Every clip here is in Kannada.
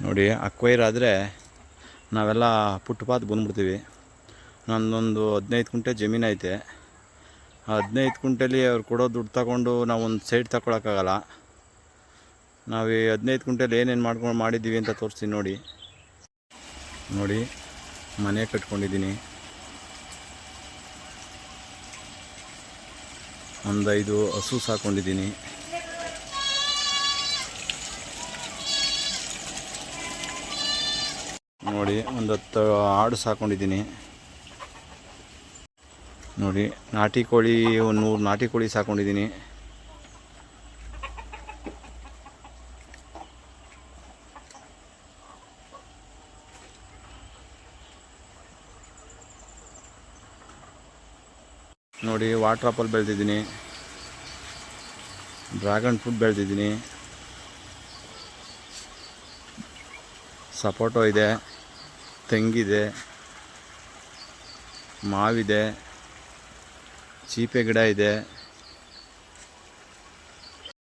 ನೋಡಿ ಅಕ್ವೈರ್ ಆದರೆ ನಾವೆಲ್ಲ ಫುಟ್ಪಾತ್ ಬಂದ್ಬಿಡ್ತೀವಿ. ನನ್ನೊಂದು 15 ಕುಂಟೆ ಜಮೀನು ಐತೆ. 15 ಕುಂಟೆಲಿ ಅವ್ರು ಕೊಡೋ ದುಡ್ಡು ತಗೊಂಡು ನಾವು ಒಂದು ಸೈಡ್ ತಗೊಳಕ್ಕಾಗಲ್ಲ. ನಾವು ಈ 15 ಕುಂಟೆಲಿ ಏನೇನು ಮಾಡಿದ್ದೀವಿ ಅಂತ ತೋರಿಸ್ತೀನಿ ನೋಡಿ. ಮನೆ ಕಟ್ಕೊಂಡಿದ್ದೀನಿ, ಒಂದು 5 ಹಸು ಸಾಕೊಂಡಿದ್ದೀನಿ, ನೋಡಿ ಒಂದು 10 ಆಡು ಸಾಕೊಂಡಿದ್ದೀನಿ, ನೋಡಿ ನಾಟಿ ಕೋಳಿ ಒಂದು 100 ನಾಟಿ ಕೋಳಿ ಸಾಕೊಂಡಿದ್ದೀನಿ, ನೋಡಿ ವಾಟರ್ ಆಪಲ್ ಬೆಳೆದಿದ್ದೀನಿ, ಡ್ರ್ಯಾಗನ್ ಫ್ರೂಟ್ ಬೆಳೆದಿದ್ದೀನಿ, ಸಪೋಟೊ ಇದೆ, ತೆಂಗಿದೆ, ಮಾವಿದೆ, ಚೀಪೆ ಗಿಡ ಇದೆ.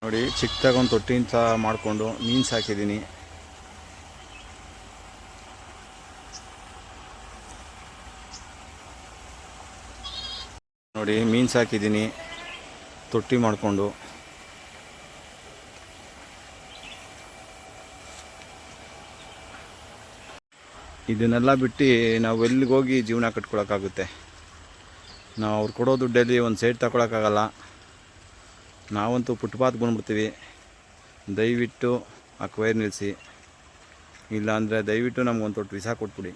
ನೋಡಿ ಚಿಕ್ಕದಾಗೊಂದು ತೊಟ್ಟಿಂತ ಮಾಡಿಕೊಂಡು ಮೀನು ಸಾಕಿದ್ದೀನಿ. ನೋಡಿ ಮೀನು ಸಾಕಿದ್ದೀನಿ ತೊಟ್ಟಿ ಮಾಡಿಕೊಂಡು. ಇದನ್ನೆಲ್ಲ ಬಿಟ್ಟು ನಾವು ಎಲ್ಲಿಗೆ ಹೋಗಿ ಜೀವನ ಕಟ್ಕೊಳಕ್ಕಾಗುತ್ತೆ? ನಾವು ಅವ್ರು ಕೊಡೋ ದುಡ್ಡಲ್ಲಿ ಒಂದು ಸೈಡ್ ತಗೊಳಕ್ಕಾಗಲ್ಲ. ನಾವಂತೂ ಫುಟ್ಪಾತ್ ಬಂದ್ಬಿಡ್ತೀವಿ. ದಯವಿಟ್ಟು ಅಕ್ವೈರ್ ನಿಲ್ಲಿಸಿ, ಇಲ್ಲಾಂದರೆ ದಯವಿಟ್ಟು ನಮ್ಗೊಂದು ತೊಟ್ಟು ವೀಸಾ ಕೊಟ್ಬಿಡಿ.